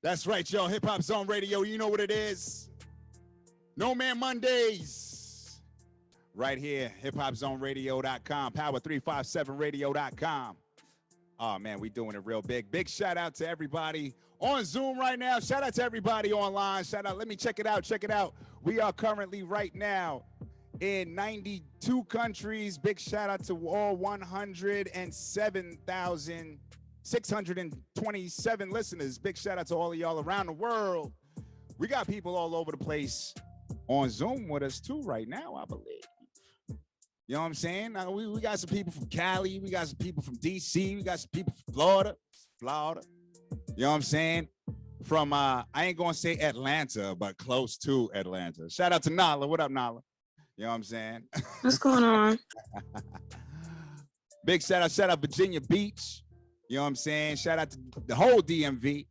That's right, y'all. Hip Hop Zone Radio. You know what it is. No Man Mondays. Right here, hiphopzoneradio.com, power357radio.com. Oh, man, we doing it real big. Big shout out to everybody on Zoom right now. Shout out to everybody online. Shout out. Let me check it out. Check it out. We are currently right now in 92 countries. Big shout out to all 107,627 listeners. Big shout out to all of y'all around the world. We got people all over the place on Zoom with us too right now, I believe. You know what I'm saying? Now, we got some people from Cali. We got some people from DC. We got some people from Florida. You know what I'm saying? From, I ain't going to say Atlanta, but close to Atlanta. Shout out to Nala. What up, Nala? You know what I'm saying? What's going on? Big shout out Virginia Beach. You know what I'm saying? Shout out to the whole DMV.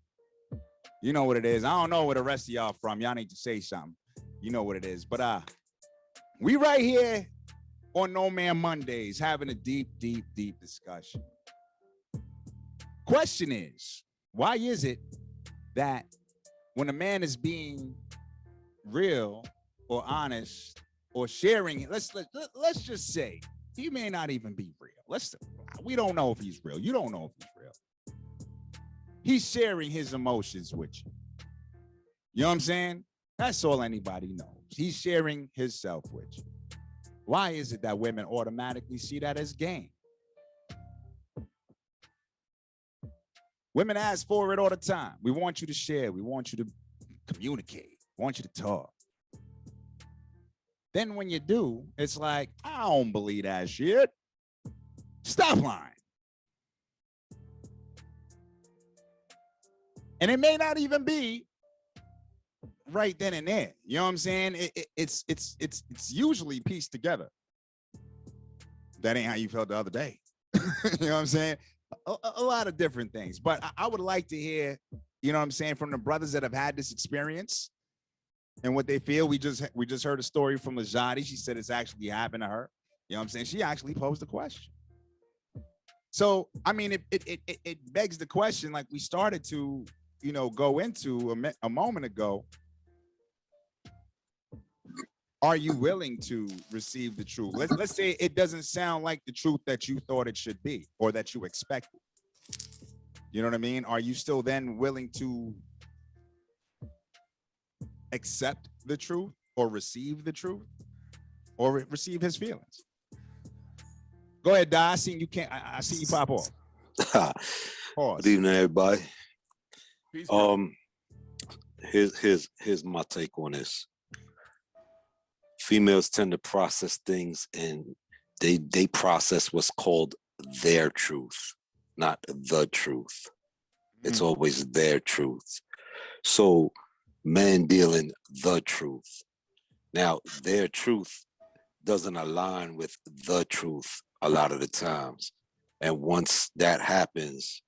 You know what it is. I don't know where the rest of y'all from. Y'all need to say something. You know what it is. But we right here on No Man Mondays having a deep discussion. Question is, why is it that when a man is being real or honest or sharing, let's just say he may not even be real. We don't know if he's real. You don't know if he's real. He's sharing his emotions with you. You know what I'm saying? That's all anybody knows. He's sharing himself with you. Why is it that women automatically see that as game? Women ask for it all the time. We want you to share. We want you to communicate. We want you to talk. Then when you do, it's like, I don't believe that shit. Stop lying. And it may not even be right then and there. You know what I'm saying? It's usually pieced together. That ain't how you felt the other day. You know what I'm saying? A lot of different things. But I would like to hear, you know what I'm saying, from the brothers that have had this experience and what they feel. We just heard a story from Azadi. She said it's actually happened to her. You know what I'm saying? She actually posed a question. So, I mean, it begs the question, like we started to, you know, go into a moment ago. Are you willing to receive the truth? Let's say it doesn't sound like the truth that you thought it should be or that you expected. You know what I mean? Are you still then willing to accept the truth or receive the truth or receive his feelings? Go ahead, Di. I seen you can't. I see you pop off. Good evening, everybody. Here's my take on this. Females tend to process things, and they process what's called their truth, not the truth. It's always their truth. So men deal in the truth. Now, their truth doesn't align with the truth a lot of the times. And once that happens,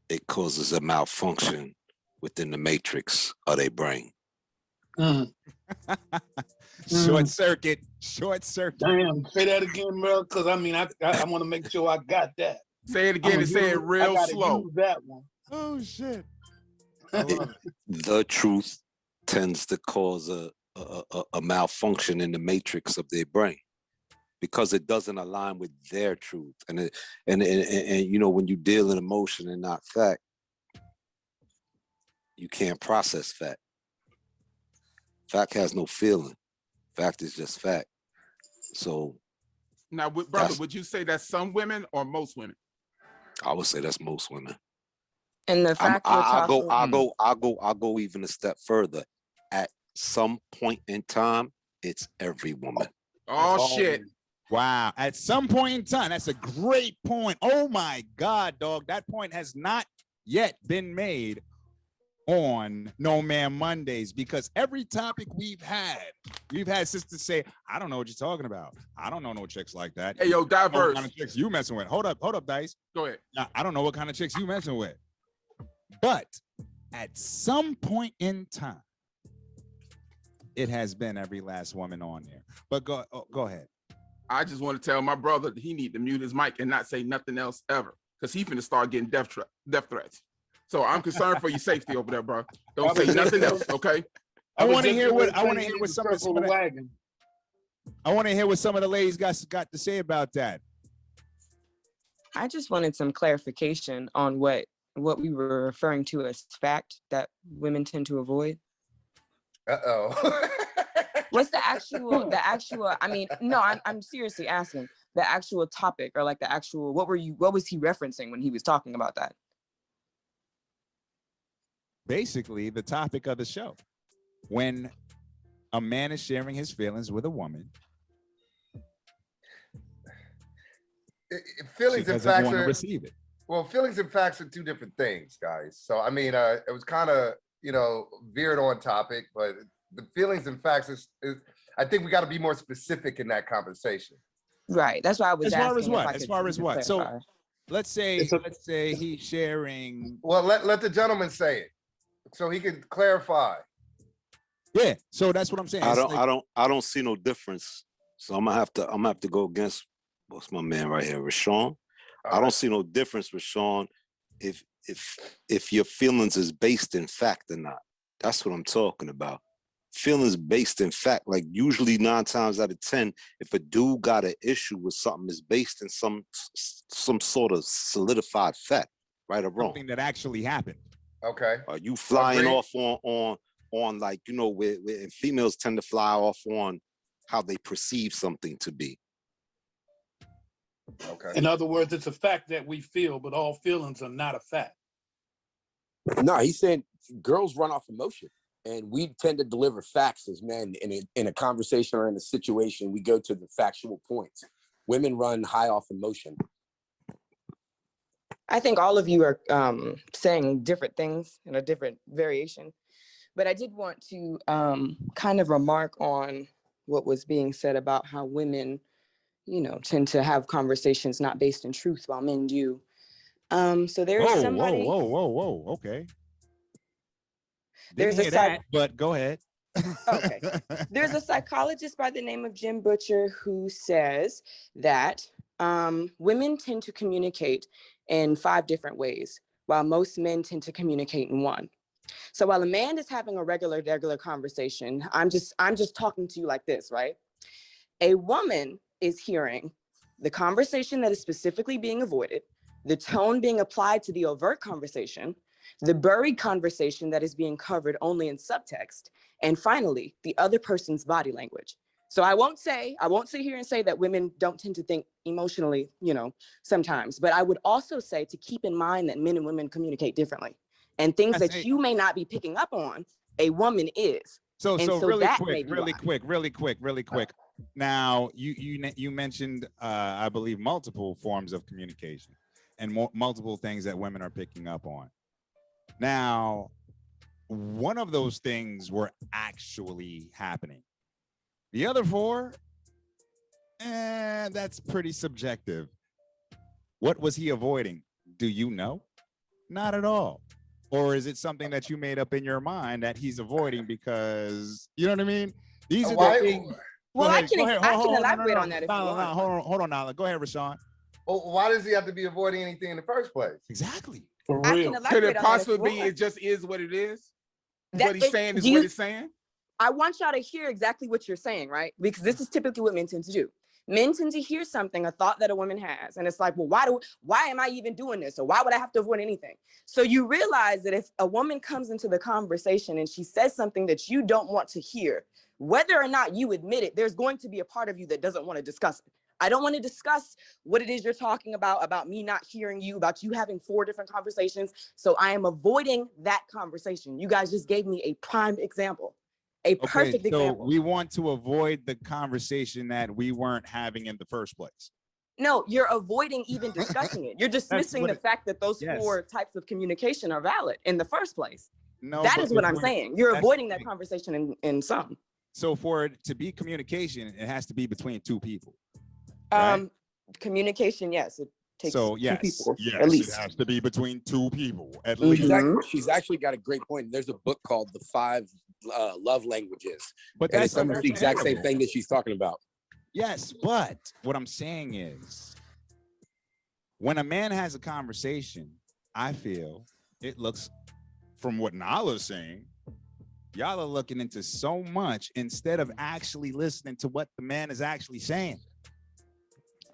it causes a malfunction within the matrix of their brain. Short circuit. Damn, say that again, bro, because I mean, I want to make sure I got that. Say it again and say it real slow. Use that one. Oh, shit. The truth tends to cause a malfunction in the matrix of their brain because it doesn't align with their truth. And you know, when you deal in emotion and not fact, you can't process fact. Fact has no feeling. Fact is just fact. So now, brother, would you say that's some women or most women? I would say that's most women. And the fact I'll go even a step further. At some point in time, it's every woman. Oh shit. Wow. At some point in time, that's a great point. Oh my God, dog. That point has not yet been made on No Man Mondays, because every topic we've had sisters say, I don't know what you're talking about. I don't know no chicks like that. Hey, yo, diverse. What kind of chicks you messing with? Hold up, Dice. Go ahead. I don't know what kind of chicks you messing with. But at some point in time, it has been every last woman on there. But go ahead. I just want to tell my brother that he need to mute his mic and not say nothing else ever, because he finna start getting death threats. So I'm concerned for your safety over there, bro. Don't I say was nothing just- else, okay? I was want to just hear gonna what say I want to you hear need what to some of circle the wagon. I want to hear what some of the ladies got to say about that. I just wanted some clarification on what we were referring to as fact that women tend to avoid. Uh-oh. What's the actual, I mean, no, I'm seriously asking the actual topic, or like the actual, what was he referencing when he was talking about that? Basically, the topic of the show. When a man is sharing his feelings with a woman, she Feelings and doesn't facts want to are, receive it. well, feelings and facts are two different things, guys. So, I mean, it was kind of, veered on topic, but the feelings and facts is I think we got to be more specific in that conversation. Right. That's why I was As far as asking if what? I As could- far you as could what? So clarify. let's say he's sharing. Well, let the gentleman say it so he can clarify. Yeah. So that's what I'm saying. I It's don't, like- I don't see no difference. So I'm gonna have to go against what's my man right here, Rashawn. I don't see no difference, Rashawn, if your feelings is based in fact or not. That's what I'm talking about. Feelings based in fact, like usually 9 times out of 10, if a dude got an issue with something, is based in some sort of solidified fact, right or wrong. something that actually happened. Okay. Are you flying Agreed. off on like, where and females tend to fly off on how they perceive something to be. Okay. In other words, it's a fact that we feel, but all feelings are not a fact. No, he's saying girls run off emotion, and we tend to deliver facts as men in a conversation or in a situation. We go to the factual points. Women run high off emotion. I think all of you are saying different things in a different variation, but I did want to kind of remark on what was being said about how women, tend to have conversations not based in truth while men do. So there's somebody. Whoa. Okay. There's Didn't a hear that, but go ahead. Okay. There's a psychologist by the name of Jim Butcher who says that women tend to communicate in 5 different ways, while most men tend to communicate in 1. So while a man is having a regular conversation, I'm just talking to you like this, right? A woman is hearing the conversation that is specifically being avoided, the tone being applied to the overt conversation, the buried conversation that is being covered only in subtext, and finally, the other person's body language. So I won't sit here and say that women don't tend to think emotionally, sometimes, but I would also say to keep in mind that men and women communicate differently, and things That's that it. you may not be picking up on, a woman is. So And so really that quick, may be really why. quick. Now you mentioned I believe multiple forms of communication and multiple things that women are picking up on. Now, one of those things were actually happening. The other 4, that's pretty subjective. What was he avoiding? Do you know? Not at all. Or is it something that you made up in your mind that he's avoiding because, you know what I mean? These are Why- the things. Well, Go I ahead, can go ahead. elaborate on that if you want. Hold on, Nala. Go ahead, Rashawn. Well, why does he have to be avoiding anything in the first place? Exactly. For I real. can elaborate Could it on that if possibly you be want. it just is what it is? That What he's it- saying is you- what he's saying? I want y'all to hear exactly what you're saying, right? Because this is typically what men tend to do. Men tend to hear something, a thought that a woman has, and it's like, well, why am I even doing this? Or why would I have to avoid anything? So you realize that if a woman comes into the conversation and she says something that you don't want to hear, whether or not you admit it, there's going to be a part of you that doesn't want to discuss it. I don't want to discuss what it is you're talking about me not hearing you, about you having 4 different conversations. So I am avoiding that conversation. You guys just gave me a prime example. A perfect So example. we want to avoid the conversation that we weren't having in the first place. No, you're avoiding even discussing it. You're dismissing what the it- fact that those Yes. 4 types of communication are valid in the first place. No, That but is what we're I'm doing- saying. You're that's the avoiding that thing. conversation in some. So for it to be communication, it has to be between 2 people. Right. Communication, yes, it takes So 2 yes, people yes, at least. it has to be between 2 people at Mhm. least. She's actually got a great point. There's a book called The 5 Love Languages, But and that's it's almost the exact same understandable. thing that she's talking about. Yes, but what I'm saying is when a man has a conversation, I feel it looks, from what Nala's saying, y'all are looking into so much instead of actually listening to what the man is actually saying.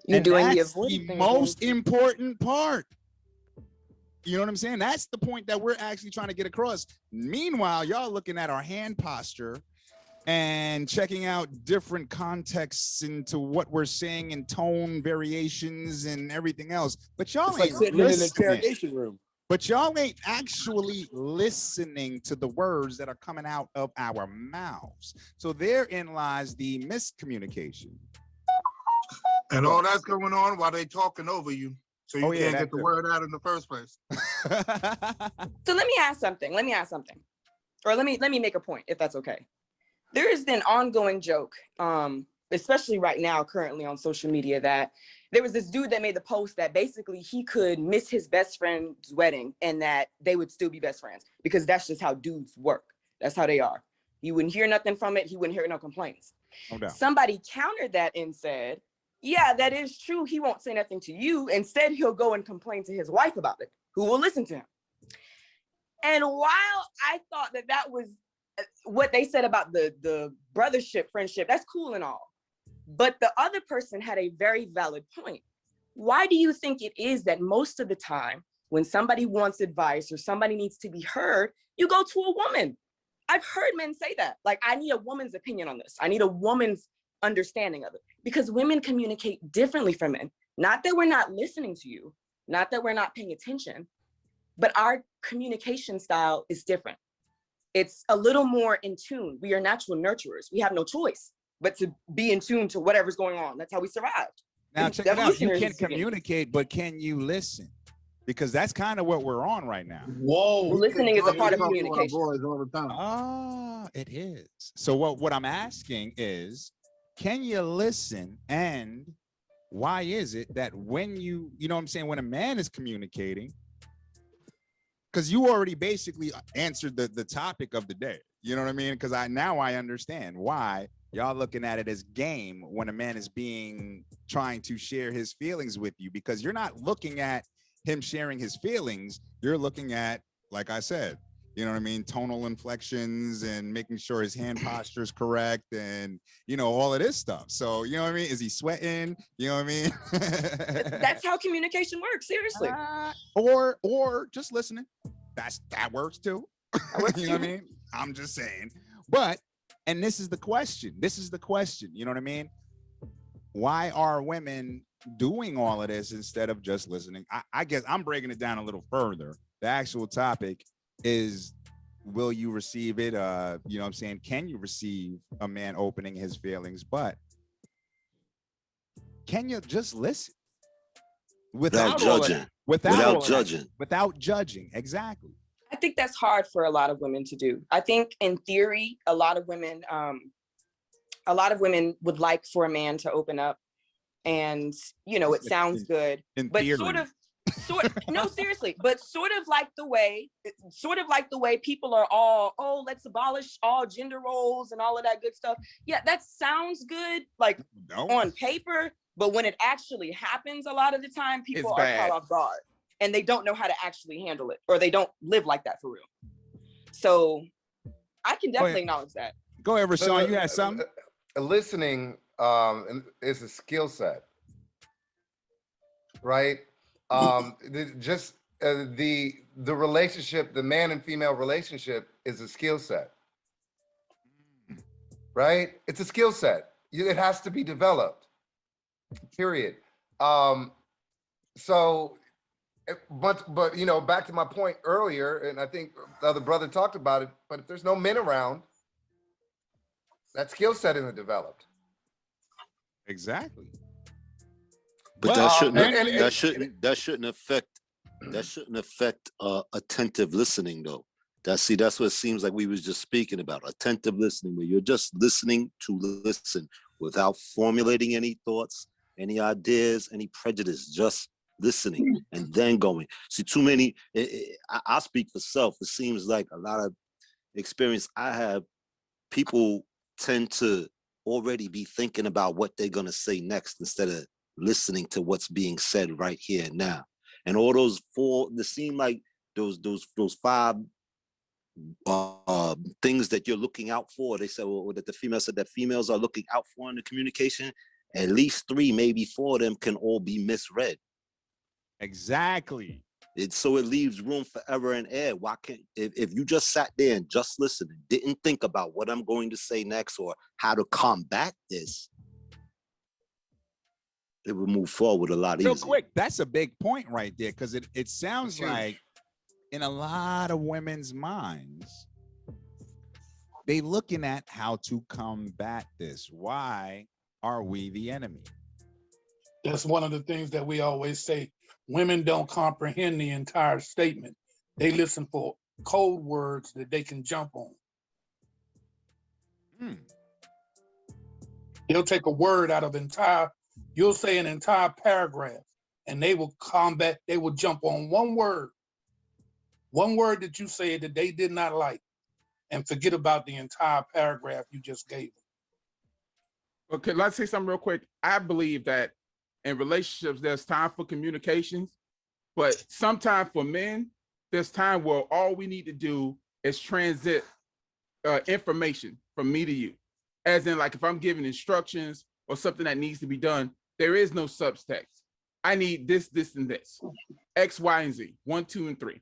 You're And doing the that's avoidant the thing most again. important part. You know what I'm saying? That's the point that we're actually trying to get across. Meanwhile, y'all looking at our hand posture and checking out different contexts into what we're saying and tone variations and everything else. But y'all It's like ain't sitting in an listening. interrogation room. But y'all ain't actually listening to the words that are coming out of our mouths. So therein lies the miscommunication. And all that's going on while they talking over you. So you Oh, yeah, can't that get the too. word out in the first place. So let me ask something. Or let me make a point, if that's okay. There is an ongoing joke, especially right now, currently on social media, that there was this dude that made the post that basically he could miss his best friend's wedding and that they would still be best friends because that's just how dudes work. That's how they are. You wouldn't hear nothing from it. He wouldn't hear no complaints. No doubt. Somebody countered that and said, yeah, that is true. He won't say nothing to you. Instead, he'll go and complain to his wife about it, who will listen to him. And while I thought that that was what they said about the brothership, friendship, that's cool and all. But the other person had a very valid point. Why do you think it is that most of the time when somebody wants advice or somebody needs to be heard, you go to a woman? I've heard men say that. Like, I need a woman's opinion on this. I need a woman's understanding of it, because women communicate differently from men. Not that we're not listening to you, not that we're not paying attention, but our communication style is different. It's a little more in tune. We are natural nurturers. We have no choice but to be in tune to whatever's going on. That's how we survived. Now check it out. You can communicate, but can you listen? Because that's kind of what we're on right now. Whoa. Listening is a part of We talk to our communication. boys all the time. Ah, it is. So what I'm asking is, can you listen? And why is it that when you know what I'm saying, when a man is communicating, because you already basically answered the topic of the day, you know what I mean? Because I understand why y'all looking at it as game when a man is trying to share his feelings with you, because you're not looking at him sharing his feelings. You're looking at, like I said, you know what I mean, tonal inflections and making sure his hand posture is correct and, you know, all of this stuff. So, you know what I mean? Is he sweating? You know what I mean? That's how communication works, seriously. Or just listening. That works too. That works You know what I too. mean? I'm just saying. But, and this is the question. You know what I mean? Why are women doing all of this instead of just listening? I guess I'm breaking it down a little further. The actual topic is, will you receive it? You know what I'm saying? Can you receive a man opening his feelings? But can you just listen Without all of judging. that? Without all of that. judging. Without judging. Exactly. I think that's hard for a lot of women to do. I think in theory, a lot of women would like for a man to open up, and you know, it sounds good, but theory. no, seriously, but sort of like the way people are all, oh, let's abolish all gender roles and all of that good stuff. Yeah, that sounds good, like on paper, but when it actually happens, a lot of the time people are caught off guard and they don't know how to actually handle it, or they don't live like that for real. So I can definitely acknowledge that. Go ahead, Rashawn, you had something? Listening is a skill set, right? The relationship, the man and female relationship is a skill set, right? It's a skill set. It has to be developed, period. But you know, back to my point earlier, and I think the other brother talked about it, but if there's no men around, that skill set isn't developed. Exactly. But that shouldn't affect attentive listening though. That's what it seems like we was just speaking about, attentive listening, where you're just listening to listen without formulating any thoughts, any ideas, any prejudice, just listening and then going. See, too many, I speak for self. It seems like a lot of experience I have, people tend to already be thinking about what they're going to say next instead of listening to what's being said right here and now. And all those they seem like those five things that you're looking out for. They said, well, that the female said that females are looking out for in the communication. At least 3, maybe 4 of them can all be misread. Exactly. So it leaves room for error and error. Why can't, if you just sat there and just listened, didn't think about what I'm going to say next or how to combat this, it would move forward a lot easier. Real quick, that's a big point right there, because it sounds It's huge. like in a lot of women's minds, they looking at how to combat this. Why are we the enemy? That's one of the things that we always say. Women don't comprehend the entire statement. They listen for code words that they can jump on. Hmm. They'll take a word out of you'll say an entire paragraph, and they will jump on one word that you said that they did not like, and forget about the entire paragraph you just gave them. Okay, let's say something real quick. I believe that in relationships, there's time for communications, but sometimes for men, there's time where all we need to do is transit information from me to you. As in, like if I'm giving instructions or something that needs to be done, there is no subtext. I need this, this, and this, X, Y, and Z, 1, 2, and 3.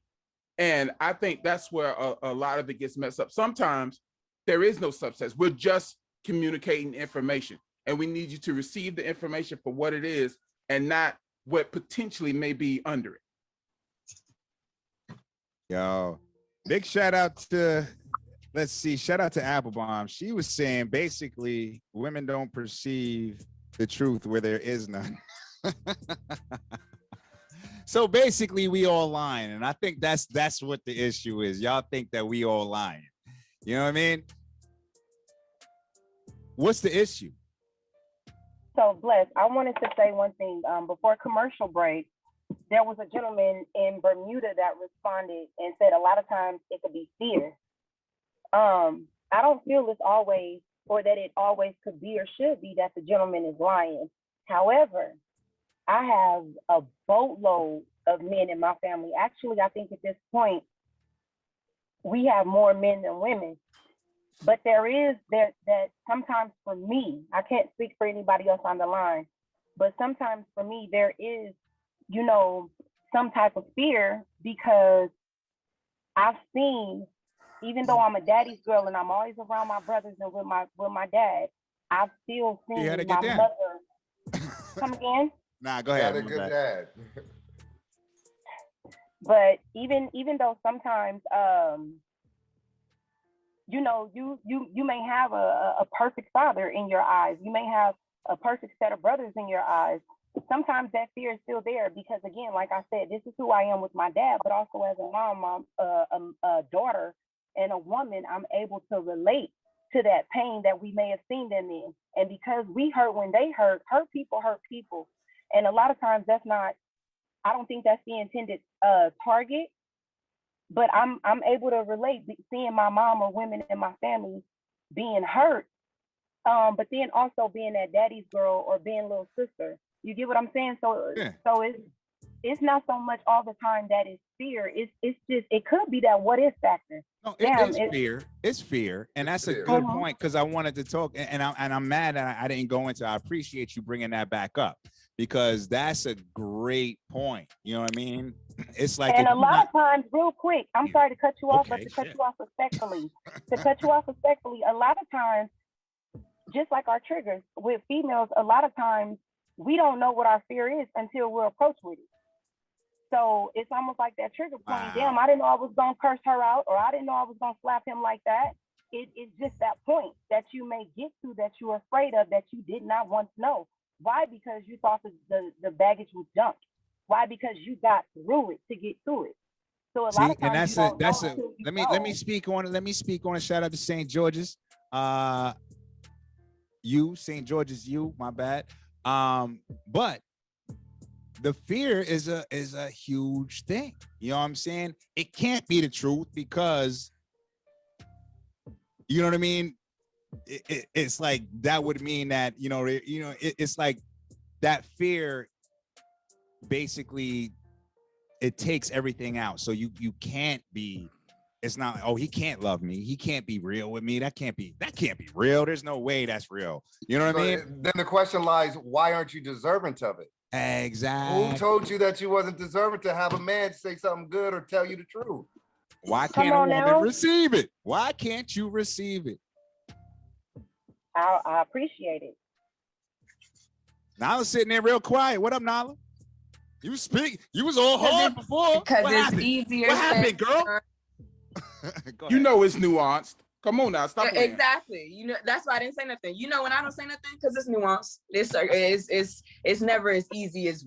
And I think that's where a lot of it gets messed up. Sometimes there is no subtext. We're just communicating information, and we need you to receive the information for what it is and not what potentially may be under it. Yo, big shout out to, let's see, shout out to Applebomb. She was saying basically women don't perceive the truth where there is none. So basically we all lying. And I think that's what the issue is. Y'all think that we all lying. You know what I mean? What's the issue? So, Bless, I wanted to say one thing. Before commercial break, there was a gentleman in Bermuda that responded and said a lot of times it could be fear. I don't feel it's always, or that it always could be or should be that the gentleman is lying. However, I have a boatload of men in my family. Actually, I think at this point, we have more men than women. But there is that sometimes for me, I can't speak for anybody else on the line, but sometimes for me, there is, some type of fear, because I've seen, even though I'm a daddy's girl and I'm always around my brothers and with my dad, I've still seen You had a my good dad. mother. Come again? Nah, go You ahead. got a my good bad. dad. But even though sometimes, you may have a perfect father in your eyes. You may have a perfect set of brothers in your eyes. Sometimes that fear is still there because, again, like I said, this is who I am with my dad, but also as a mom, a daughter, and a woman, I'm able to relate to that pain that we may have seen them in. And because we hurt when they hurt people. And a lot of times I don't think that's the intended target, but I'm able to relate seeing my mom or women in my family being hurt, but then also being that daddy's girl or being little sister. You get what I'm saying? So Yeah. so it's not so much all the time that it's fear. It's just, it could be that what if factor. No, Damn, it's fear. It's fear, and It's that's a fear. good Mhm. point, because I wanted to talk, and I'm mad that I didn't go into. I appreciate you bringing that back up, because that's a great point. You know what I mean? It's like, And if a you lot not- of times, real quick, I'm sorry to cut you off, but Okay, to cut shit. you off respectfully, a lot of times, just like our triggers with females, a lot of times we don't know what our fear is until we're approached with it. So it's almost like that trigger point. Wow. Damn, I didn't know I was gonna curse her out, or I didn't know I was gonna slap him like that. It's just that point that you may get to that you're afraid of, that you did not once know. Why? Because you thought the baggage was jumped. Why? Because you got through it to get through it. So a lot See, of and times that's you don't a. know until you Let me know. speak on it. Let me speak on it. Shout out to St. George's. St. George's, my bad. But the fear is a huge thing. You know what I'm saying? It can't be the truth, because you know what I mean? It's like that would mean that, it's like that fear basically it takes everything out. So you can't be, it's not, oh, he can't love me. He can't be real with me. That can't be real. There's no way that's real. You know what I mean? Then the question lies, why aren't you deserving of it? Exactly. Who told you that you wasn't deserving to have a man say something good or tell you the truth? Why Come can't a on woman now. receive it? Why can't you receive it? I appreciate it. Nala's sitting there real quiet. What up, Nala? You speak. You was all Because hard it's- before. Because What it's happened? easier. What said happened, girl? than Go You ahead. know it's nuanced. Come on now, stop Yeah, playing. exactly. You know, that's why I didn't say nothing. You know, when I don't say nothing, because it's nuanced. It's never as easy as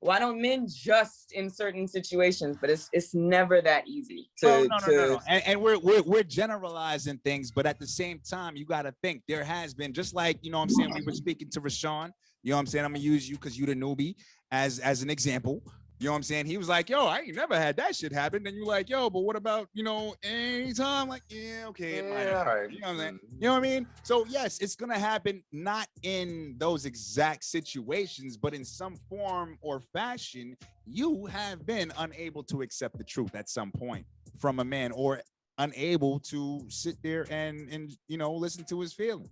why don't men just in certain situations? But it's never that easy to No. And we're generalizing things, but at the same time, you got to think there has been, just like, you know what I'm saying, we were speaking to Rashawn, you know what I'm saying, I'm gonna use you because you the newbie as an example. You know what I'm saying? He was like, yo, I ain't never had that shit happen. Then you like, yo, but what about, you know, anytime? Like, yeah, okay, it might Yeah, happen. all right. You know what I'm saying? You know what I mean? So yes, it's gonna happen, not in those exact situations, but in some form or fashion, you have been unable to accept the truth at some point from a man, or unable to sit there and you know, listen to his feelings.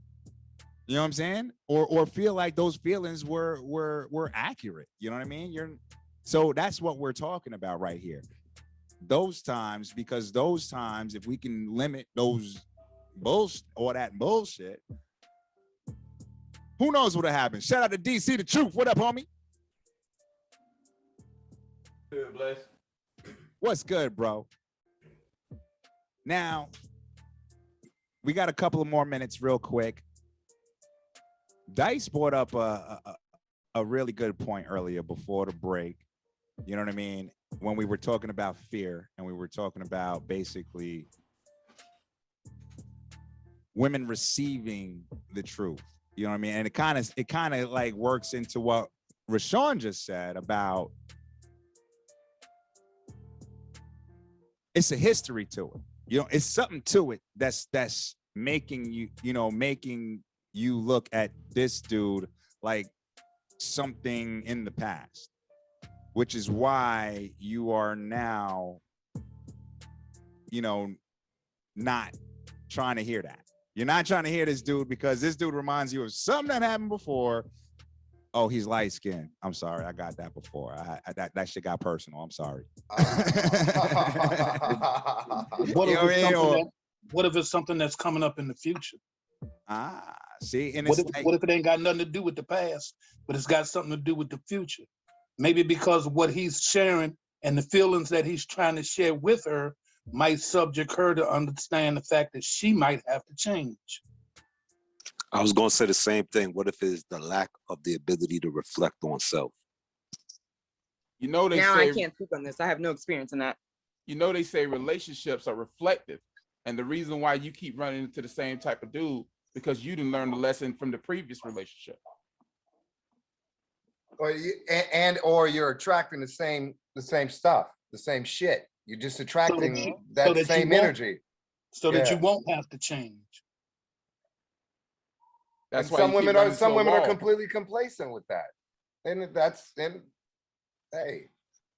You know what I'm saying? Or feel like those feelings were accurate. You know what I mean? So that's what we're talking about right here. Those times, because those times, if we can limit those all that bullshit, who knows what'll happen? Shout out to DC the Truth. What up, homie? Good, bless. What's good, bro? Now, we got a couple of more minutes real quick. Dice brought up a really good point earlier before the break. You know what I mean? When we were talking about fear, and we were talking about basically women receiving the truth. You know what I mean? And it kind of like works into what Rashawn just said about it's a history to it. You know, it's something to it that's making you look at this dude like something in the past, which is why you are now, you know, not trying to hear that. You're not trying to hear this dude because this dude reminds you of something that happened before. Oh, he's light skinned. I'm sorry, I got that before. That shit got personal. I'm sorry. What if it's something that's coming up in the future? See, and What it's if it ain't got nothing to do with the past, but it's got something to do with the future? Maybe because what he's sharing and the feelings that he's trying to share with her might subject her to understand the fact that she might have to change. I was going to say the same thing. What if it's the lack of the ability to reflect on self? You know they now say I can't speak on this. I have no experience in that. you know they say relationships are reflective, and the reason why you keep running into the same type of dude because you didn't learn the lesson from the previous relationship. Or you're attracting the same stuff, the same shit. You're just attracting that you same won't- energy. So that Yeah. you won't have to change. That's And why some you keep women running into a are wall. completely complacent with that. And hey,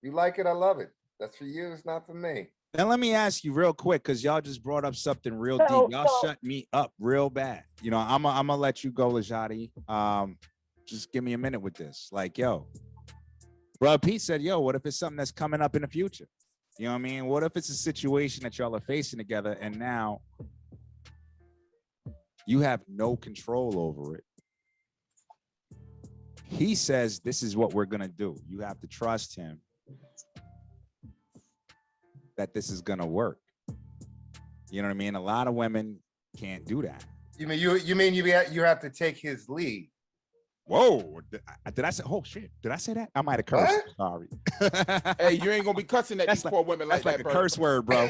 you like it, I love it. That's for you, it's not for me. Now let me ask you real quick, because y'all just brought up something real deep. Y'all shut me up real bad. You know, I'm gonna let you go, Lajati. Just give me a minute with this. Like, yo, bro, Pete said, yo, what if it's something that's coming up in the future? You know what I mean? What if it's a situation that y'all are facing together and now you have no control over it? He says, this is what we're gonna do. You have to trust him that this is gonna work. You know what I mean? A lot of women can't do that. You mean you have to take his lead? Whoa, did I say? Oh shit, did I say that? I might have cursed. What? Sorry. Hey, you ain't gonna be cussing at these That's poor women like That's like that, a bro. curse word, bro.